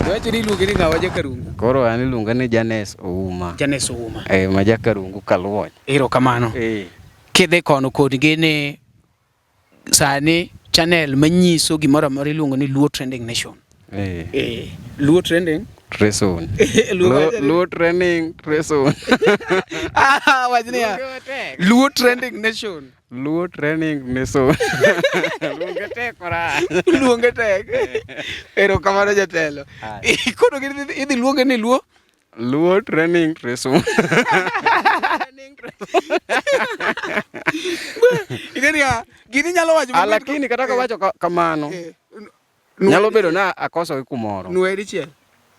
Wacho ni iluonge ni ng'awa Jakarungu. Koro an iluonga ni Janes Ouma. Janes Ouma. Ma Jakarungu kaluoch. Erokamano. Kidhi kono kodgi ni sani channel manyiso gimoro amora iluongo ni Luo Trending Nation. Luo Trending Treson. Luo Trending Treson. Wachni ya. Luo Trending Nation. Luo Trending Nation. Luonge tek ora. Luonge tek. Erokamano jatelo. Koro idhi luonge ni Luo Luo Trending Treson. Gini nyalo wacho lakini kata kawacho kamano nyalo bedo na akoso kumoro. Nuo dichiel.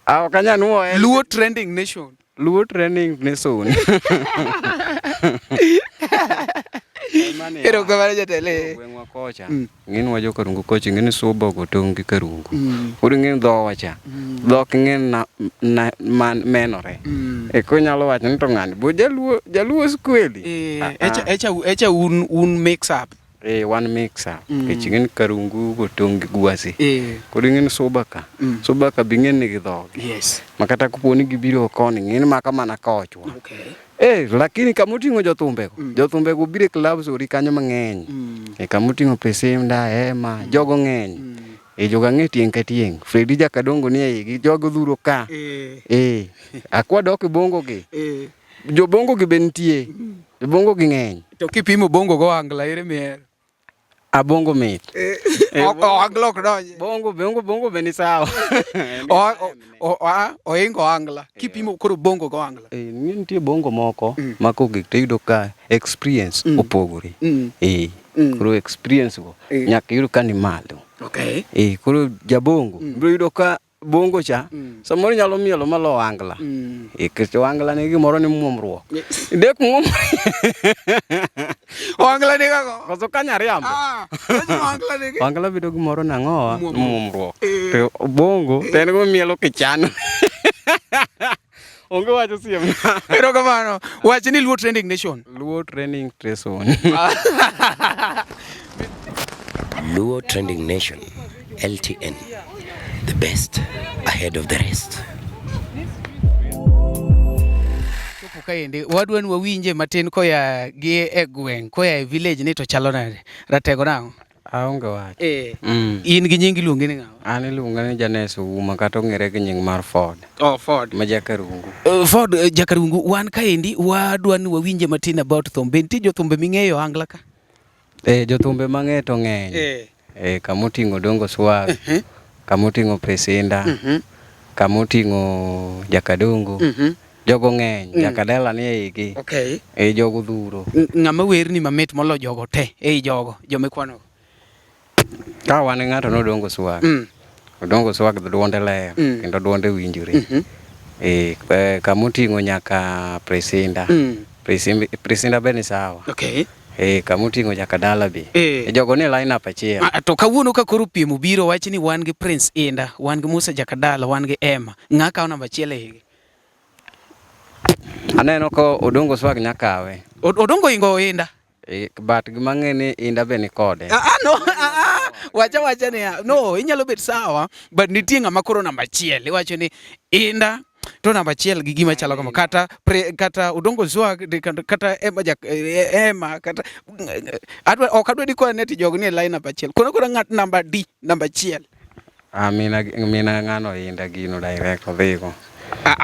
Okanya nuo Luo Trending Nation. Luo Trending Nation. Erokamano jatelo. Gwengwa kocha. Ng'ini wa Jakarungu kocha ng'ini subo go tong' gi Karungu. Uri ng'ini dho wacha. Dhok ng'ini menore. Kunyalo wacho ni to ng'ani bo jaluo skweli. Echa un mix up. One mix up. Kech ng'ini Karungu go tong' gi Gwasi. Kuri ng'ini subaka. Subaka bi ng'ini gi dhok. Yes. Makata kuponi gibiro koni ng'ini maka mana kochwa. Okay. Lakini kamuting'o jothumbe go bire clubs ori kanyo mang'eny. Kamuting'o Pesinda, Ema, jogo ng'eny. Joga ng'e tieng' ka tieng'. Fredi Jakadongo ni eigi, jogo dhuro ka. Akwa dok bongo gi. Jo bongo gi be nitie. Jo bongo gi ng'eny. To kipimo bongo go angla ere mier. Abongo mit. Angla ok donje. Bongo be ni sawa. Oingo angla. Kipimo koro bongo go angla. Nitie bongo moko mako gik teyudo ka experience opogore. Koro experience go nyaka yudo ka ni malo. Okay. Koro jabongo biro yudo ka bongo cha samoro nyalo mielo malo angla. Kecho angla ni gimoro ni muomruok. Dek muomruok. Angla ni kako. Koso kanya riambo. Angla ni. Angla bido gimoro nang'oa muomruok. To bongo ten go mielo kichano. Onge wacho siem. Erokamano. Wachi ni Luo Trending Nation. Luo Trending Treson. Luo Trending Nation, LTN, the best ahead of the rest. Kaendi wadwa ni wawinje matin koya gi e gweng' koya e village ni to chalo nade ratego nang'o? Aonge wacho. In gi nyingi luongi ni ng'awa? An iluonga ni Janes Ouma kata ong'ere gi nying mar Ford. Ford. Ma Jakarungu. Ford Jakarungu, wan kaendi wadwa ni wawinje matin about thumbe. Nitie jothumbe ming'eyo angla ka? Jothumbe mang'eyo to ng'eny. Kamoting'o Dongo Swag, kamoting'o Pesinda, kamoting'o Jakadongo. Jogo ng'eny, Jakadala ni eigi. Okay. Jogo dhuro. Ng'ama werni mamit molo jogo te jogo jomikwano? Ka wan ng'ato no Dongo Swag. Dongo Swag dwonde ler kendo dwonde winjore. Kamoting'o nyaka Pesinda. Pesinda be ni sawa. Okay. Kamoting'o Jakadala be. Jogo ni line up achiel. To kawuono ka koro piem obiro wachi ni wan gi Prince Inda, wan gi Musa Jakadala, wan gi Emma. Ng'a kawo namba achiel eigi? Aneno ko Odongo Swag nyakawe. Odongo ingo Inda. But gimang'e ni Inda be ni kode. No. Wacha ni no, inyalo bet sawa, but nitie ng'ama koro namba achiel. Iwacho ni Inda to namba achiel gi gima chalo kama kata Odongo Swag kata Emma kata ok adwa di ko ne jogo ni line up achiel. Kono ng'at namba D namba achiel. Mina ng'ano Inda gino direct odhigo.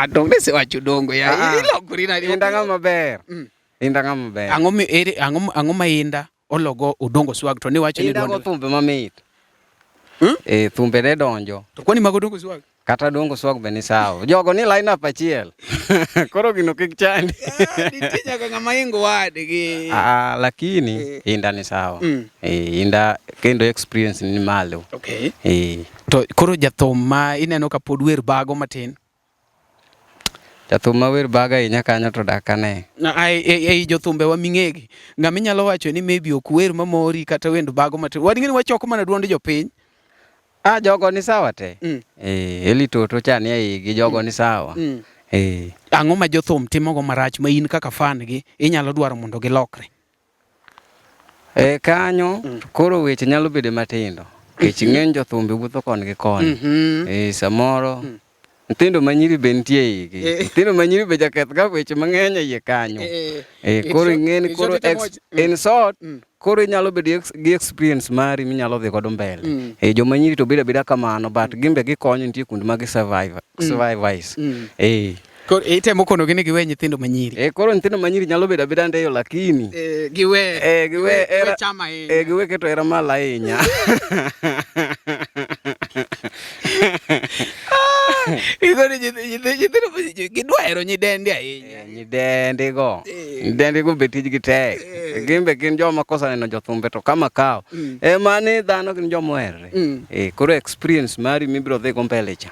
Donge se wacho Dongo ya ilokori na Inda ng'ama ber. Inda ng'ama ber. Ang'o ma Inda ologo Odongo Swag to ni wacho ni Inda go thumbe mamit. Thumbe ne donjo. To kwani mago Odongo Swag? Kata Dongo Swag be ni sawa. Jogo ni line up achiel. Koro gino kik chandi. Nitie nyaka ng'ama ingo wadgi. Lakini Inda ni sawa. Inda kendo experience ni malo. Okay. To koro jathum ma ineno ka pod wer bago matin. Jathum ma wer baga inya kanyo to dakane. Ei jothumbe wa ming'egi. Ng'ama inyalo wacho ni maybe ok wer mamori kata wend bago matin. Wadgi ni wachoko mana duond jopiny. Jogo ni sawa te. Eli Toto chani eigi jogo ni sawa. Ang'o ma jothum timogo marach ma in kaka fan gi inyalo dwaro mondo gilokre? Kanyo koro weche nyalo bedo matindo. Kech ng'eny jothumbe wuotho kon gi kon. Samoro Nyithindo manyiri be nitie iki. Nyithindo manyiri be jaketh ga weche mang'eny iye kanyo. Koro ing'eni koro in short koro inyalo bedo gi experience mari minyalo dhi godo mbele. Joma nyiri to bedo kamano but gimbe gikonyo nitie kuonde ma gi survive. Koro itemo kono gini giwe nyithindo manyiri. Koro nyithindo manyiri nyalo bedo abeda ndeyo lakini giwe chama giwe keto era mal ahinya. Gidwa hero nyidendi ahinya. Nyidendi go be tijgi tek. Gimbe gin joma kosa neno jothumbe to kama kawo. Mane dhano gin joma oherre. Koro experience mari mibiro dhi go mbele cha.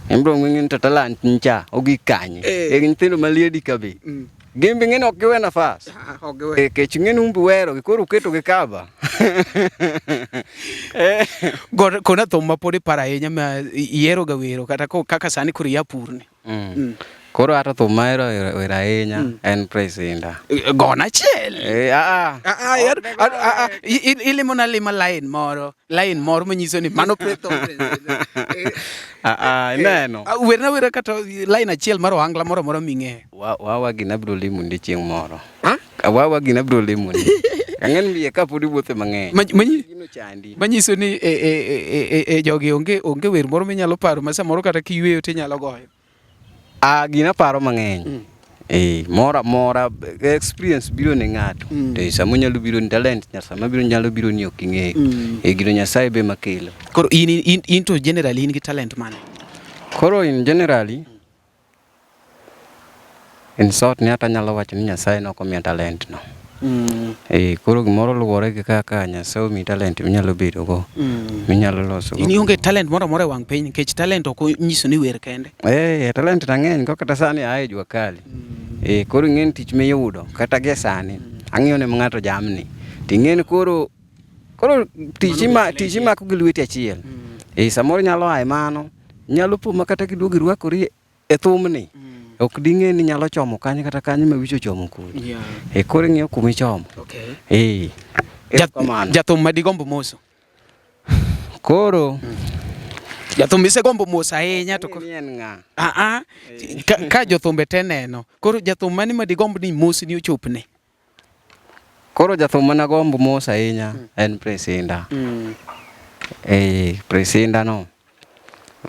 Embro ng'in to talent ncha ogi kanye. Nyithindo maliedi ka be. Gimbe ng'in ok giwe nafas. Kech ng'in umbi wero koro keto gi kaba. Kona thum ma pod iparo ahinya ma ihero ga wero kata kaka sani koro iya purni. Koro ata thum ma wero ahinya en Praise Indah. Gona chiel. Ilimona lima line moro manyiso ni mano Praise Neno. Werna wera kata line achiel mar ohangla moro ming'e. Wawa gina biro limundi chieng' moro. Wawa gina biro limundi. Ang'en miye ka podi wuothe mang'eny. Manyiso ni jogi onge wer moro minyalo paro ma samoro kata kiyweyo tinyalo goyo. Gina paro mang'eny. Mora experience biro ne ng'ato. To sama nyalo biro ni talent, sama nyalo biro ni ok ing'eyo. Gino Nyasaye be makelo. Koro in to generally in gi talent mane? Koro in generally in short ni ata nyalo wacho ni Nyasaye nokomiya talent no. Koro gimoro luwore gi kaka Nyasaye omiyi talent minyalo bedo go. Minyalo loso go. In onge talent moro e wang' piny nikech talent ok nyiso ni wer kende. Talent nang'eny ko kata sani ae jua kali. Koro ing'eni tich miyudo kata gi sani ang'iyo ne ng'ato jamni. Ting'eni koro tich imako gi lweti achiel. Samoro nyalo ae mano nyalo po makata kiduogi rwakori e thumni. Ok ding'e ni nyalo chomo kanyo kata kanyo ma wicho chomo kodi. Koro ing'iyo kuma ichomo. Jathum madigombo moso. Koro jathum isegombo mos ahinya to en ng'a? Ka jothumbe te neno. Koro jathum mani madigombo ni mos ni ochopne. Koro jathum managombo mos ahinya en Praise Indah. Praise Indah no.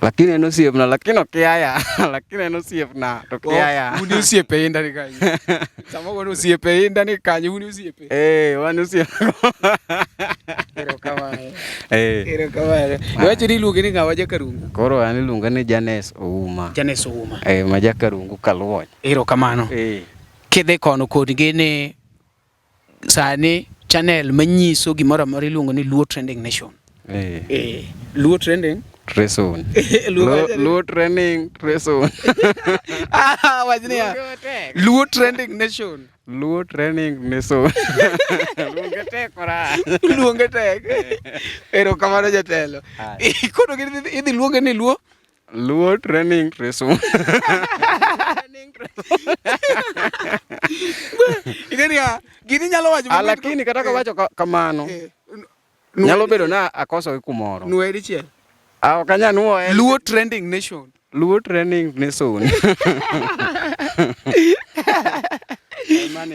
Lakini en osiepna, lakini okiaya. Lakini en osiepna, to kiaya. Uni osiepe Indah ni kanyo. Sama wan osiepe Indah ni kanyo, uni osiepe. Wan osiepe. Erokamano. Erokamano. Iwacho ni iluonge ni ng'awa Jakarungu? Koro an iluonga ni Janes Ouma. Janes Ouma. Ma Jakarungu Kaluoch. Erokamano. Kidhi kono kodgi ni sani channel manyiso gimoro amora iluongo ni Luo Trending Nation. Luo Trending Treson. Luo Trending Treson. Wajni ya. Luo Trending Nation. Luo Trending Nation. Luonge tek kora. Luonge tek. Erokamano jatelo. Kono idhi luonge ni Luo Trending Treson. Gini nyalo wacho. Lakini kata kawacho kamano. Nyalo bedo na akoso kumoro. Nuo dichiel. Kanya nuo Luo Trending Nation. Luo Trending Nation.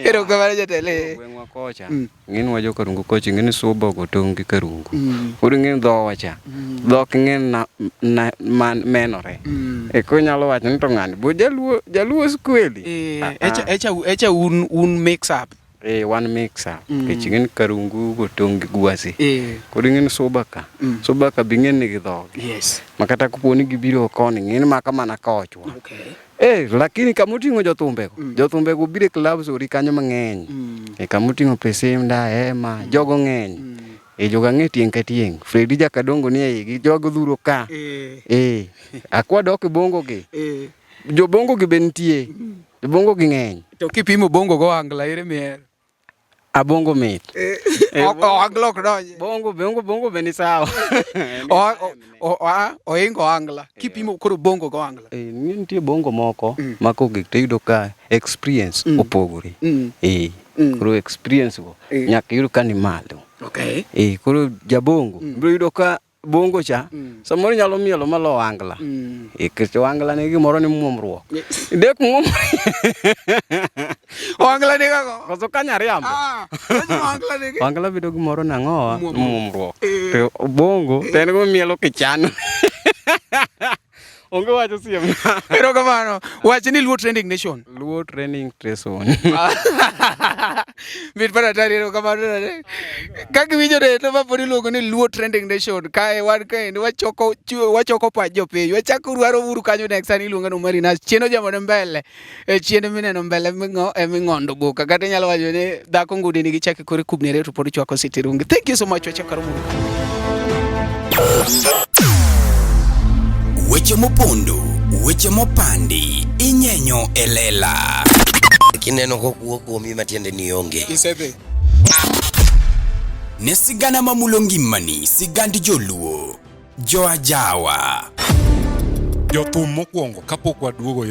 Erokamano jatelo. Gweng'wa kocha. Ng'in wa Jokarungu kocha, ng'in subo go tong' gi Karungu. Koro ng'in dhowa cha. Dhok ng'in menore. Ko nyalo wacho ni to ng'ani bo jaluo skweli. Echa un mix up. One mix up. Kech ng'in Karungu go tong' gi Gwasi. Koro ng'in suba ka. Suba ka bi ng'in ni gi dhog. Yes. Makata kuponi gibiro koni ng'in maka mana kochwa. Lakini kamuting'o jothumbe go bire clubs ori kanyo mang'eny. Kamuting'o Praise Indah, jogo ng'eny. Joga ng'e tieng' ka tieng'. Fredi Jakadongo ni eigi, jogo dhuro ka. Akwa dok bongo gi. Jobongo gi be nitie. Jobongo gi ng'eny. To kipimo bongo go angla ere mier. Abongo mit. Angla ok donje. Bongo be ni sawa. Oingo angla. Kipimo koro bongo go angla. Nitie bongo moko mako gik teyudo ka experience opogore. Koro experience go nyaka yud ka ni malo. Koro jabongo biro yudo ka bongo cha samoro nyalo mielo malo wangla ikech wangla ne gimoro ni muomruok dek muom wangla ne kako koso kanya riambo wangla ne wangla bedo gimoro nang'owa muomruok to bongo to en go mielo kichano onge wacho siem ero kamano wach ni Luo Trending Nation Luo Trending Nation mit para tari ero kamano kaka winjo de to mapodi luongo ni Luo Trending Nation kae wan kae wachoko pach jopiny wachako rwaro uru kanyo next time iluongo no Marinas chieno jamone mbele chieno mineno mbele ming'ondo boka kata nyalo wacho ni dhako ngudi nigi chake kore kubnere to pod chwako sitirungi. Thank you so much wachakaro muru weche mopondo, weche mopandi, inyenyo elela. Kineno kokuok kuomi matiende ni onge. Isebe. Ne sigana mamulo ngimani, sigand joluo, joajawa. Jothum mokwongo kapok waduogo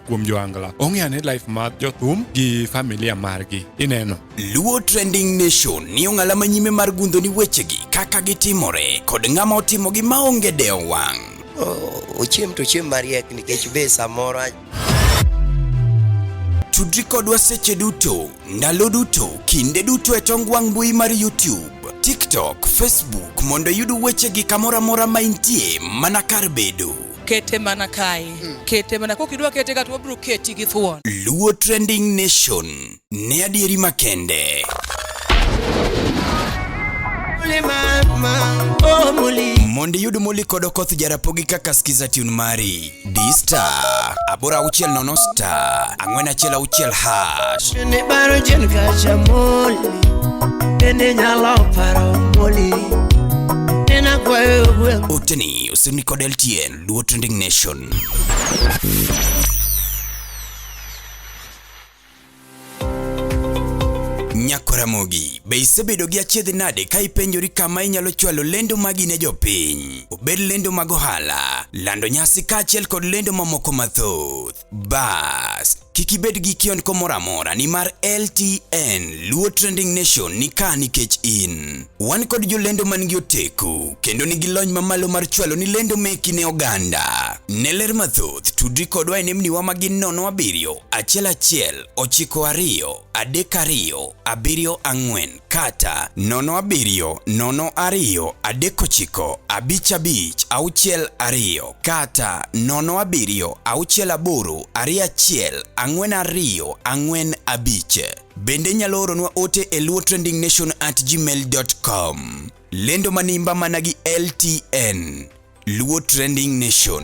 kuom joangla ong'eane life mar jothum gi familia margi ineno. Luo Trending Nation ni ong'ala manyime mar gundo ni wechegi kaka gitimore kod ng'ama otimogi maonge deo wang'. Ochiem to chiem mariek nikech be samoro tudri kodwa seche duto, ndalo duto, kinde duto e tong wang' mbui mar YouTube, TikTok, Facebook mondo yud wechegi kamora mora maintie mana kar bedo. Kete mana kae kete mana kokidwa kete gatwa bro keti gi thuon. Luo Trending Nation ne adieri makende. Mondi yud muli kodo koth jarapogi kaka skiza tune mari D-Star abora auchiel nono star ang'wena chela auchiel hash ne baro jen kacha moli ene nyalo paro moli nena kwayo gweng oteni osemi kod LTN Luo Trending Nation. Nyakoramogi, be isebedo gi achiedh nade ka ipenjori kama inyalo chwalo lendo magi ne jopiny. Obed lendo mag ohala, lando nyasi kaachiel kod lendo mamoko mathoth. Bas, kik ibed gi kionko moro amora nimar LTN Luo Trending Nation ni ka nikech in. Wan kod jolendo man gi oteku kendo nigi lony mamalo mar chwalo ni lendo meki ne oganda. Ne ler mathoth tudri kodwa e nembniwa magin 07 11 92 32 74 kata 07 02 39 55 62 kata 07 68 21 42 45. Bende nyalo oronwa ote e luotrendingnation@gmail.com. Lendo manimba managi LTN Luo Trending Nation.